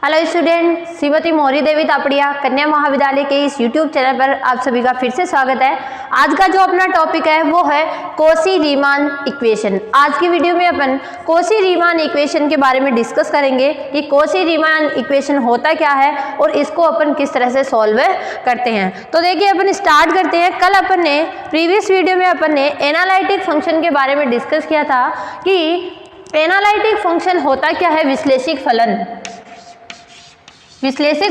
Hello student, Shrimati मोहरी देवी तापड़िया कन्या महाविद्यालय के इस यूट्यूब चैनल पर आप सभी का फिर से स्वागत है। आज का जो अपना टॉपिक है वो है कॉची-रीमान इक्वेशन। आज की वीडियो में अपन कॉची-रीमान इक्वेशन के बारे में डिस्कस करेंगे कि कॉची-रीमान इक्वेशन होता क्या है और इसको अपन किस तरह से सॉल्व करते हैं। तो देखिए अपन स्टार्ट करते हैं। कल अपन ने प्रीवियस वीडियो में अपन ने एनालिटिक फंक्शन के बारे में डिस्कस किया था कि एनालिटिक फंक्शन होता क्या है, विश्लेषिक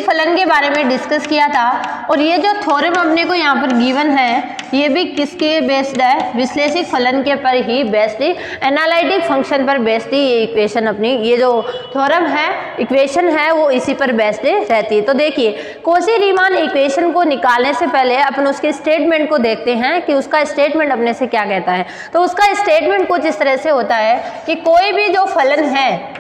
फलन के बारे में डिस्कस किया था। और ये जो थ्योरम अपने को यहाँ पर गिवन है ये भी किसके बेस्ड है, विश्लेषिक फलन के पर ही बेस्ड है, एनालिटिक फंक्शन पर बेस्ड ही ये इक्वेशन अपनी, ये जो थ्योरम है इक्वेशन है वो इसी पर बेस्ड रहती है। तो देखिए कॉची-रीमान इक्वेशन को निकालने से पहले अपन उसके स्टेटमेंट को देखते हैं कि उसका स्टेटमेंट अपने से क्या कहता है। तो उसका स्टेटमेंट कुछ इस तरह से होता है कि कोई भी जो फलन है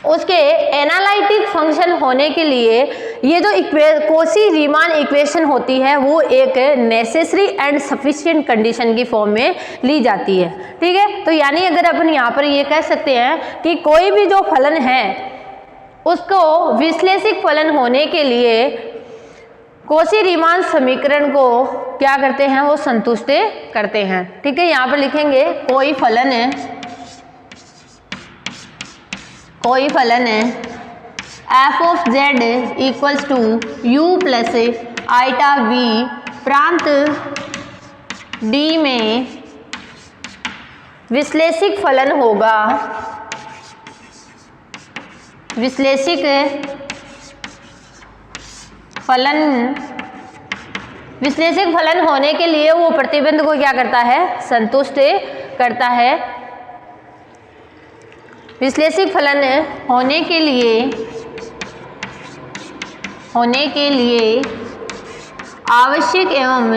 उसके एनालिटिक फंक्शन होने के लिए ये जो कॉची-रीमान इक्वेशन होती है वो एक नेसेसरी एंड सफिशिएंट कंडीशन की फॉर्म में ली जाती है। ठीक है, तो यानी अगर अपन यहाँ पर ये कह सकते हैं कि कोई भी जो फलन है उसको विश्लेषिक फलन होने के लिए कॉची-रीमान समीकरण को क्या करते हैं, वो संतुष्ट करते हैं। ठीक है, यहाँ पर लिखेंगे कोई फलन है f of z equals to u plus iota v प्रांत d में विश्लेषिक फलन होगा। विश्लेषिक फलन होने के लिए वो प्रतिबंध को क्या करता है, संतुष्ट करता है। विश्लेषिक फलन होने के लिए आवश्यक एवं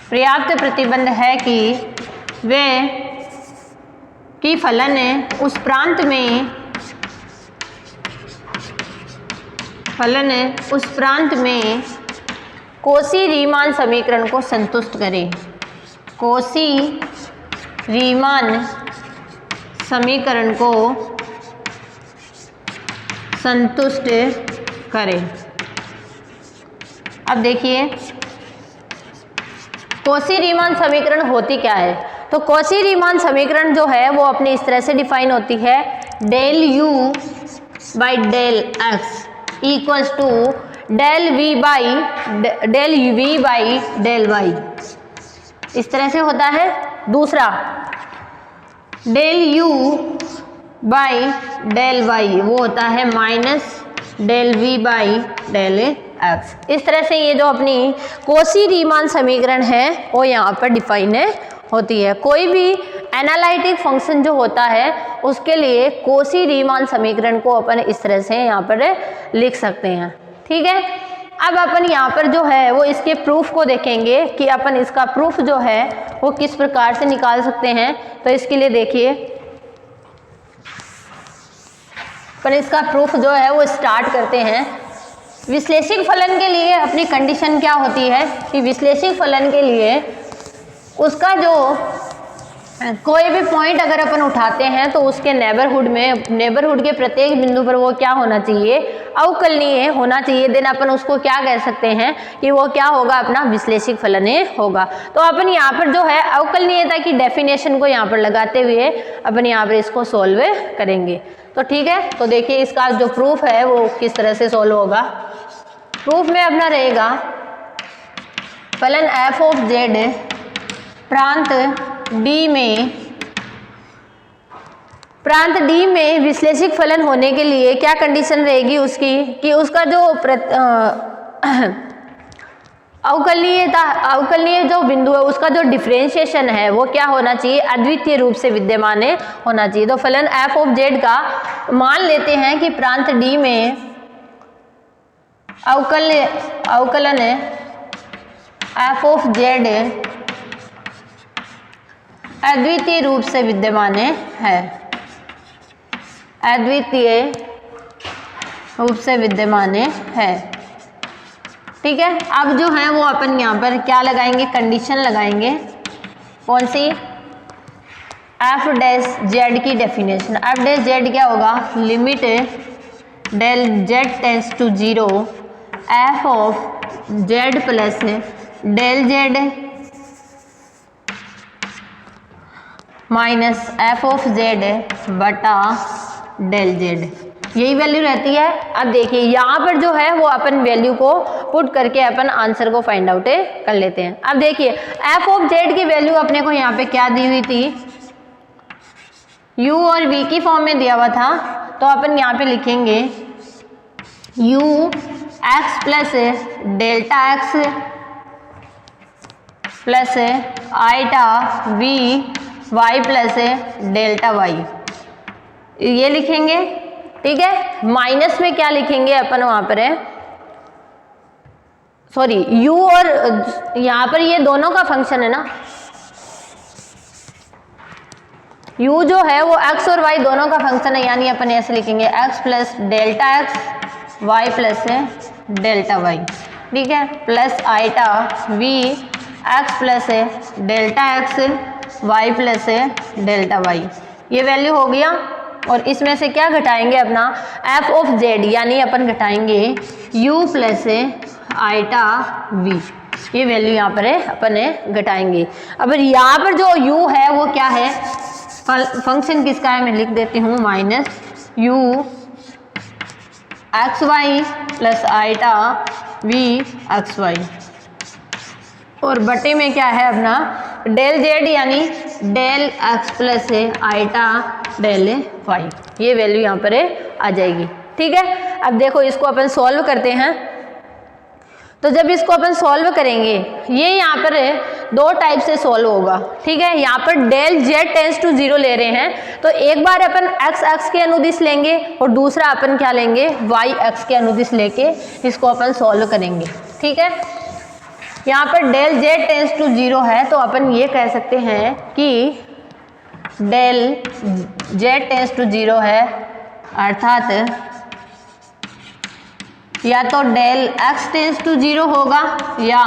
पर्याप्त प्रतिबंध है कि वे कि फलन उस प्रांत में कॉची-रीमान समीकरण को संतुष्ट करें। कॉची-रीमान समीकरण को संतुष्ट करें। अब देखिए कॉची-रीमान समीकरण होती क्या है। तो कॉची-रीमान समीकरण जो है वो अपनी इस तरह से डिफाइन होती है, del u by del x equals to del v by del y, इस तरह से होता है। दूसरा del u by del y वो होता है minus del v by del x। इस तरह से ये जो अपनी कॉची-रीमान समीकरण है वो यहाँ पर डिफाइन होती है। कोई भी एनालिटिक फंक्शन जो होता है उसके लिए कॉची-रीमान समीकरण को अपन इस तरह से यहाँ पर लिख सकते हैं। ठीक है, अब अपन यहाँ पर जो है वो इसके प्रूफ को देखेंगे कि अपन इसका प्रूफ जो है वो किस प्रकार से निकाल सकते हैं। तो इसके लिए देखिए अपन इसका प्रूफ जो है वो स्टार्ट करते हैं। विश्लेषिक फलन के लिए अपनी कंडीशन क्या होती है कि विश्लेषिक फलन के लिए उसका जो कोई भी पॉइंट अगर अपन उठाते हैं तो उसके नेबरहुड के प्रत्येक बिंदु पर वो क्या होना चाहिए, अवकलनीय होना चाहिए। देन अपन उसको क्या कह सकते हैं कि वो क्या होगा, अपना विश्लेषिक फलन होगा। तो अपन यहाँ पर जो है अवकलनीयता की डेफिनेशन को यहाँ पर लगाते हुए अपन यहाँ पर इसको सॉल्व करेंगे। तो ठीक है, तो देखिए इसका जो प्रूफ है वो किस तरह से सॉल्व होगा। प्रूफ में अपना रहेगा फलन f ऑफ z प्रांत D में विश्लेषिक फलन होने के लिए क्या कंडीशन रहेगी उसकी कि उसका जो अवकलनीय जो बिंदु है उसका जो डिफरेंशिएशन है वो क्या होना चाहिए, अद्वितीय रूप से विद्यमान होना चाहिए। तो फलन f ऑफ z का मान लेते हैं कि प्रांत D में अवकलन f ऑफ z अद्वितीय रूप से विद्यमान है। अद्वितीय रूप से विद्यमान है। ठीक है, अब जो है वो अपन यहाँ पर क्या लगाएंगे, कंडीशन लगाएंगे। कौन सी? एफ डैश जेड की डेफिनेशन। एफ डैश जेड क्या होगा? Limit del Z tends to 0 F of Z plus del Z minus F of Z बटा डेल जेड, यही वैल्यू रहती है। अब देखिए यहाँ पर जो है वो अपन वैल्यू को पुट करके अपन आंसर को फाइंड आउट कर लेते हैं। अब देखिए एफ ऑफ जेड की वैल्यू अपने को यहाँ पे क्या दी हुई थी? u और v की फॉर्म में दिया हुआ था, तो अपन यहाँ पे लिखेंगे u x plus delta x plus iota v y plus delta y, ये लिखेंगे। ठीक है, माइनस में क्या लिखेंगे अपन वहां पर है, सॉरी u और यहाँ पर ये दोनों का फंक्शन है ना, u जो है वो x और y दोनों का फंक्शन है, यानी अपन ऐसे लिखेंगे x plus delta x y plus delta y. ठीक है, plus iota v x plus delta x y plus delta y, ये वैल्यू हो गया। और इसमें से क्या घटाएंगे अपना f ऑफ z, यानी अपन घटाएंगे u प्लस आइटा v, ये वैल्यू यहाँ पर है अपन घटाएंगे। अब यहाँ पर जो u है वो क्या है, फंक्शन किसका है मैं लिख देती हूँ, minus u x y plus iota v x y, और बटे में क्या है अपना डेल जेड, यानी del x plus iota del y, ये वैल्यू यहाँ पर आ जाएगी। ठीक है, अब देखो इसको अपन सॉल्व करते हैं। तो जब इसको अपन सॉल्व करेंगे, ये यहाँ पर दो टाइप से सॉल्व होगा। ठीक है, यहाँ पर डेल जेड टेंस टू 0 ले रहे हैं, तो एक बार अपन एक्स एक्स के अनुदिश लेंगे और दूसरा अपन क्या लेंगे, वाई एक्स के अनुदिश लेके इसको अपन सॉल्व करेंगे। ठीक है, यहाँ पर डेल जेड टेंस टू 0 है, तो अपन ये कह सकते हैं कि डेल जेड टेंस टू 0 है, अर्थात या तो डेल एक्स टेंस टू 0 होगा या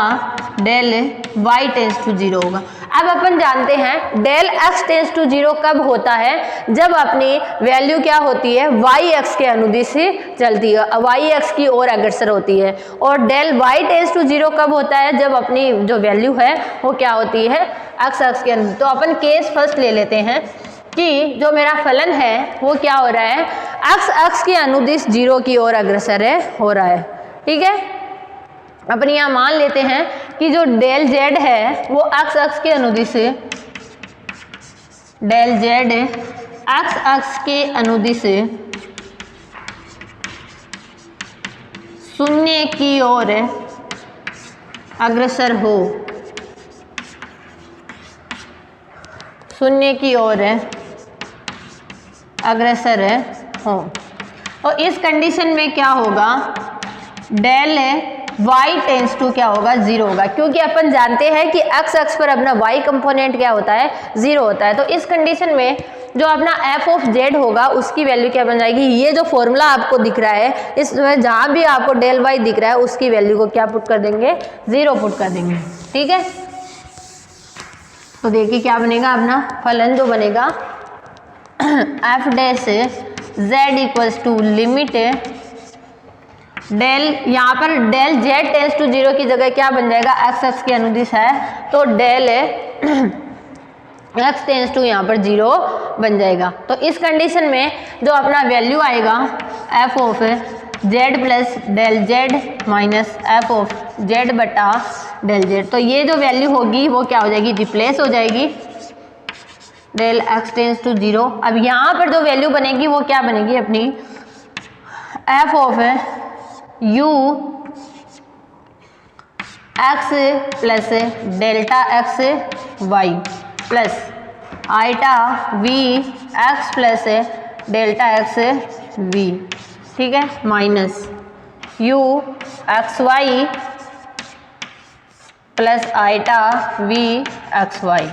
डेल वाई टेंस टू 0 होगा। अब अपन जानते हैं डेल एक्स टेंस टू 0 कब होता है, जब अपनी वैल्यू क्या होती है, वाई एक्स के अनुदिश से चलती है, वाई एक्स की ओर अग्रसर होती है। और डेल वाई टेंस टू 0 कब होता है, जब अपनी जो वैल्यू है वो क्या होती है, एक्स एक्स के अनुदिश। तो अपन केस फर्स्ट ले लेते हैं कि जो मेरा फलन है वो क्या हो रहा है, एक्स एक्स के अनुदिश 0 की ओर अग्रसर हो रहा है। ठीक है, अपन यहाँ मान लेते हैं कि जो डेल जेड है वो एक्स एक्स के अनुदिश, डेल जेड एक्स एक्स के अनुदिश 0 की ओर अग्रसर हो, 0 की ओर अग्रसर हो। और इस कंडीशन में क्या होगा, डेल y टेंस टू क्या होगा, 0 होगा, क्योंकि अपन जानते हैं कि x अक्ष पर अपना y कंपोनेंट क्या होता है, 0 होता है। तो इस कंडीशन में जो अपना f ऑफ z होगा उसकी वैल्यू क्या बन जाएगी, ये जो फॉर्मूला आपको दिख रहा है इसमें जहां भी आपको डेल y दिख रहा है उसकी वैल्यू को क्या पुट कर देंगे, 0 पुट कर देंगे। ठीक है, तो देखिए क्या बनेगा अपना फलन जो बनेगा, f dash z equals to limit del, यहाँ पर डेल z टेंस टू 0 की जगह क्या बन जाएगा, एक्स एक्स के अनुदिश है, तो डेल एक्स टेंस टू यहाँ पर 0 बन जाएगा। तो इस कंडीशन में जो अपना वैल्यू आएगा f of z plus del z minus F of z बटा डेल z, तो ये जो वैल्यू होगी वो क्या हो जाएगी, रिप्लेस हो जाएगी डेल एक्स टेंस टू 0। अब यहाँ पर जो वैल्यू बनेगी वो क्या बनेगी अपनी, f of u x plus delta x y plus iota v x plus delta x v। ठीक है, minus u x y plus iota v x y.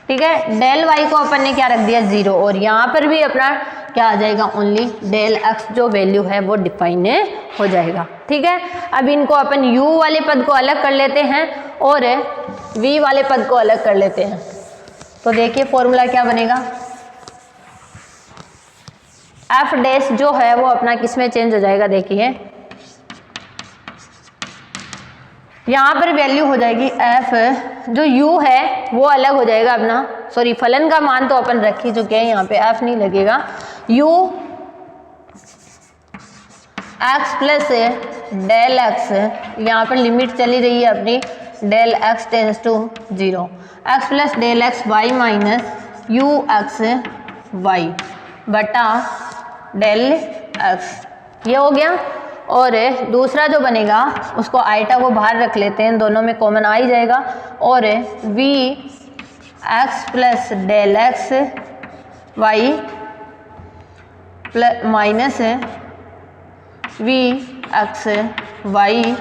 ठीक है, डेल y को अपन ने क्या रख दिया, 0, और यहाँ पर भी अपना क्या आ जाएगा, ओनली डेल एक्स जो वैल्यू है वो डिफाइन हो जाएगा। ठीक है, अब इनको अपन u वाले पद को अलग कर लेते हैं और v वाले पद को अलग कर लेते हैं। तो देखिए फॉर्मूला क्या बनेगा, एफ डैश जो है वो अपना किस में चेंज हो जाएगा, देखिए यहाँ पर वैल्यू हो जाएगी एफ, जो u है वो अलग हो जाएगा अपना, सॉरी फलन का मान तो अपन रख ही चुके हैं, यहाँ पे एफ नहीं लगेगा, u x plus del x, यहाँ पर लिमिट चली रही है अपनी del x tends to 0, x plus del x y minus u x y बटा डेल एक्स, ये हो गया। और दूसरा जो बनेगा उसको आइटा को बाहर रख लेते हैं, दोनों में कॉमन आ ही जाएगा, और v x plus del x y plus minus v x y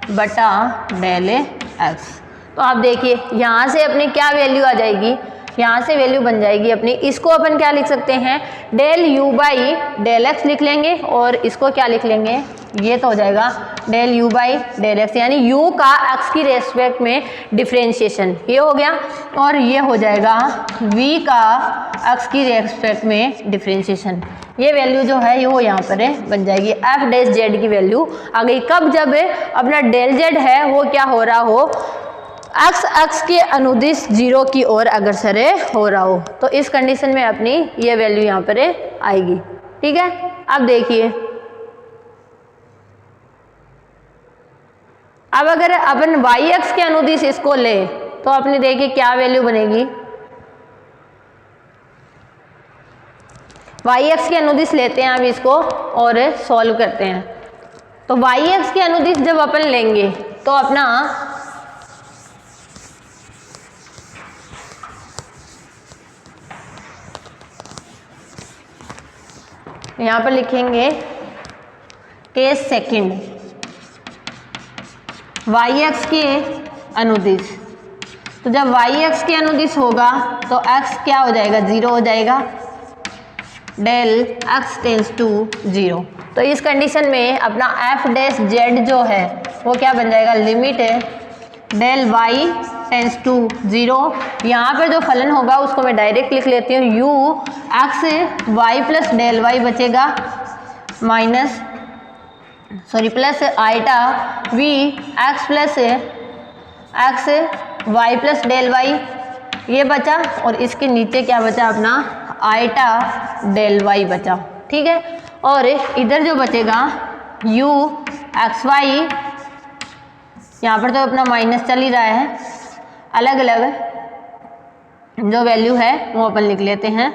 बटा डेल एक्स। तो आप देखिए यहाँ से अपनी क्या वैल्यू आ जाएगी, यहाँ से वैल्यू बन जाएगी अपनी, इसको अपन क्या लिख सकते हैं, del u by del x लिख लेंगे, और इसको क्या लिख लेंगे, ये तो हो जाएगा del u by del x, यानी u का x की रेस्पेक्ट में डिफ्रेंशिएशन, ये हो गया, और ये हो जाएगा v का x की रेस्पेक्ट में डिफ्रेंशिएशन। ये वैल्यू जो है ये वो यहाँ पर बन जाएगी, एफ डैश जेड की वैल्यू आ गई। कब, जब अपना डेल जेड है वो क्या हो रहा हो, एक्स के अनुदिश 0 की ओर अग्रसर हो रहा हो, तो इस कंडीशन में अपनी ये वैल्यू यहाँ पर आएगी। ठीक है, अब देखिए, अब अगर अपन वाई एक्स के अनुदिश इसको ले तो अपने देखिए क्या वैल्यू बनेगी, वाई एक्स के अनुदिश लेते हैं अब इसको और सॉल्व करते हैं। तो वाई एक्स के अनुदिश जब अपन लेंगे तो अपना यहाँ पर लिखेंगे केस सेकंड, वाई एक्स के अनुदिश, तो जब वाई एक्स के अनुदिश होगा तो x क्या हो जाएगा, 0 हो जाएगा, डेल x टेंस टू 0। तो इस कंडीशन में अपना एफ डैश जेड जो है वो क्या बन जाएगा, लिमिट है डेल y टेंस टू 0। यहाँ पर जो फलन होगा उसको मैं डायरेक्ट लिख लेती हूँ, u x y plus del y बचेगा minus sorry plus iota v x plus x y plus del y, ये बचा, और इसके नीचे क्या बचा अपना आइटा डेल वाई बचा। ठीक है, और इधर जो बचेगा u एक्स वाई, यहाँ पर तो अपना माइनस चल ही रहा है, अलग अलग जो वैल्यू है वो अपन लिख लेते हैं,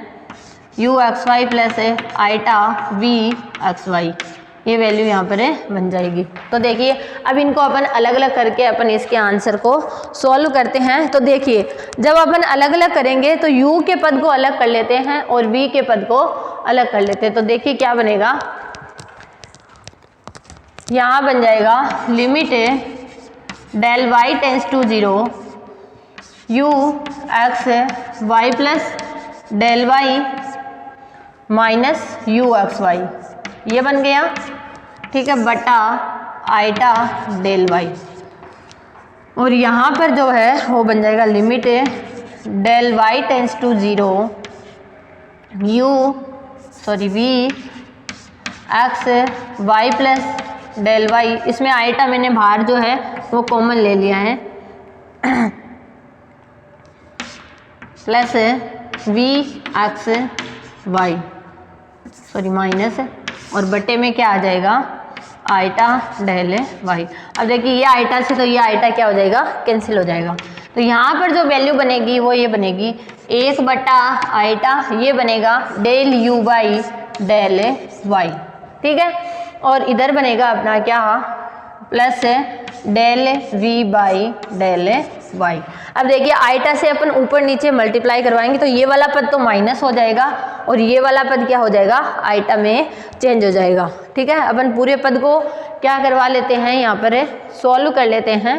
u x y plus iota v x y, ये वैल्यू यहाँ पर बन जाएगी। तो देखिए अब इनको अपन अलग अलग करके अपन इसके आंसर को सॉल्व करते हैं। तो देखिए जब अपन अलग अलग करेंगे तो u के पद को अलग कर लेते हैं और v के पद को अलग कर लेते हैं। तो देखिए क्या बनेगा, यहाँ बन जाएगा limit del y tends to 0 u x y plus del y minus u x y, ये बन गया। ठीक है, बटा आइटा डेल वाई, और यहाँ पर जो है वो बन जाएगा limit del y tends to 0 v x y plus del y, इसमें आइटा मैंने बाहर जो है वो कॉमन ले लिया है, plus v x y sorry minus, और बटे में क्या आ जाएगा आइटा डेल वाई। अब देखिए ये आइटा से तो ये आइटा क्या हो जाएगा, कैंसिल हो जाएगा। तो यहाँ पर जो वैल्यू बनेगी वो ये बनेगी 1 बटा आइटा, ये बनेगा del u by del y. ठीक है, और इधर बनेगा अपना क्या plus del v by del y. अब देखिए आइटा से अपन ऊपर नीचे मल्टीप्लाई करवाएंगे तो ये वाला पद तो माइनस हो जाएगा और ये वाला पद क्या हो जाएगा, आइटा में चेंज हो जाएगा। ठीक है, अपन पूरे पद को क्या करवा लेते हैं, यहाँ पर सॉल्व कर लेते हैं।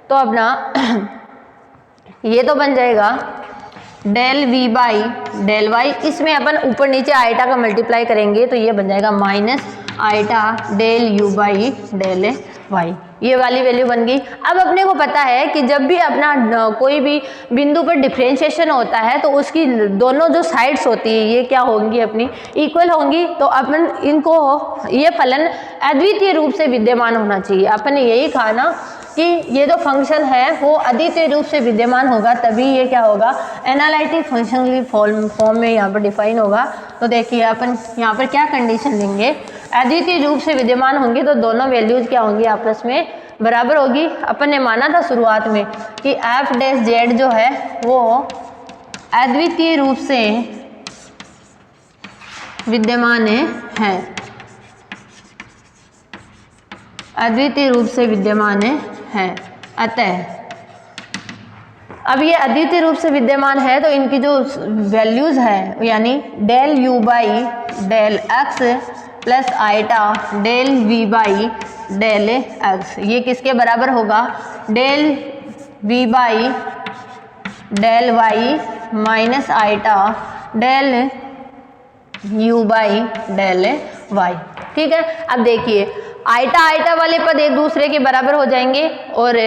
तो अपना ये तो बन जाएगा del v by del y, इसमें अपन ऊपर नीचे आइटा का मल्टीप्लाई करेंगे तो ये बन जाएगा minus iota del u by del y, ये वाली वैल्यू बन गई। अब अपने को पता है कि जब भी अपना कोई भी बिंदु पर डिफरेंशिएशन होता है तो उसकी दोनों जो साइड्स होती है ये क्या होंगी, अपनी इक्वल होंगी। तो अपन इनको ये फलन अद्वितीय रूप से विद्यमान होना चाहिए। अपन ने यही कहा ना कि ये जो फंक्शन है वो अद्वितीय रूप से विद्यमान होगा, तभी ये क्या होगा, एनालिटिक फंक्शन की फॉर्म में यहाँ पर डिफाइन होगा। तो देखिए अपन यहाँ पर क्या कंडीशन लेंगे, अद्वितीय रूप से विद्यमान होंगे तो दोनों वैल्यूज क्या होंगी, आपस में बराबर होगी। अपन ने माना था शुरुआत में कि एफ डैश जेड जो है वो अद्वितीय रूप से विद्यमान है, अद्वितीय रूप से विद्यमान है। अतः अब ये अद्वितीय रूप से विद्यमान है तो इनकी जो वैल्यूज है यानी del u by del x plus iota del v by del x, ये किसके बराबर होगा, del v by del y minus iota del u by del y. ठीक है, अब देखिए आइटा आइटा वाले पद एक दूसरे के बराबर हो जाएंगे और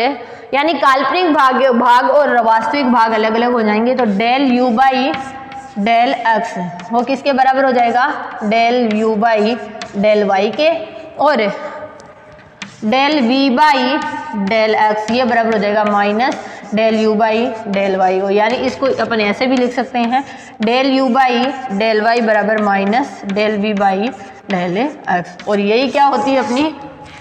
यानी काल्पनिक भाग और वास्तविक भाग अलग अलग हो जाएंगे। तो del u by del x वो किसके बराबर हो जाएगा, del u by del y के, और del v by del x ये बराबर हो जाएगा minus del u by del y को। यानी इसको अपन ऐसे भी लिख सकते हैं, del u by del y बराबर minus del v by del x. और यही क्या होती है, अपनी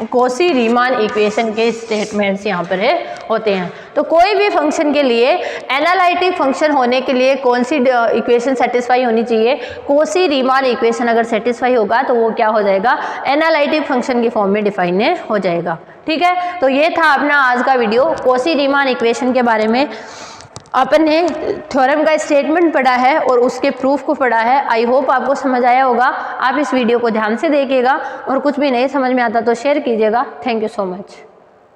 कॉची रीमान इक्वेशन के स्टेटमेंट्स यहाँ पर होते हैं। तो कोई भी फंक्शन के लिए एनालिटिक फंक्शन होने के लिए कौन सी इक्वेशन सेटिस्फाई होनी चाहिए, कॉची रीमान इक्वेशन अगर सेटिस्फाई होगा तो वो क्या हो जाएगा, एनालिटिक फंक्शन की फॉर्म में डिफाइन हो जाएगा। ठीक है, तो ये था अपना आज का वीडियो कॉची रीमान इक्वेशन के बारे में। अपन ने थ्योरम का स्टेटमेंट पढ़ा है और उसके प्रूफ को पढ़ा है। आई होप आपको समझ आया होगा। आप इस वीडियो को ध्यान से देखिएगा और कुछ भी नहीं समझ में आता तो शेयर कीजिएगा। Thank you so much.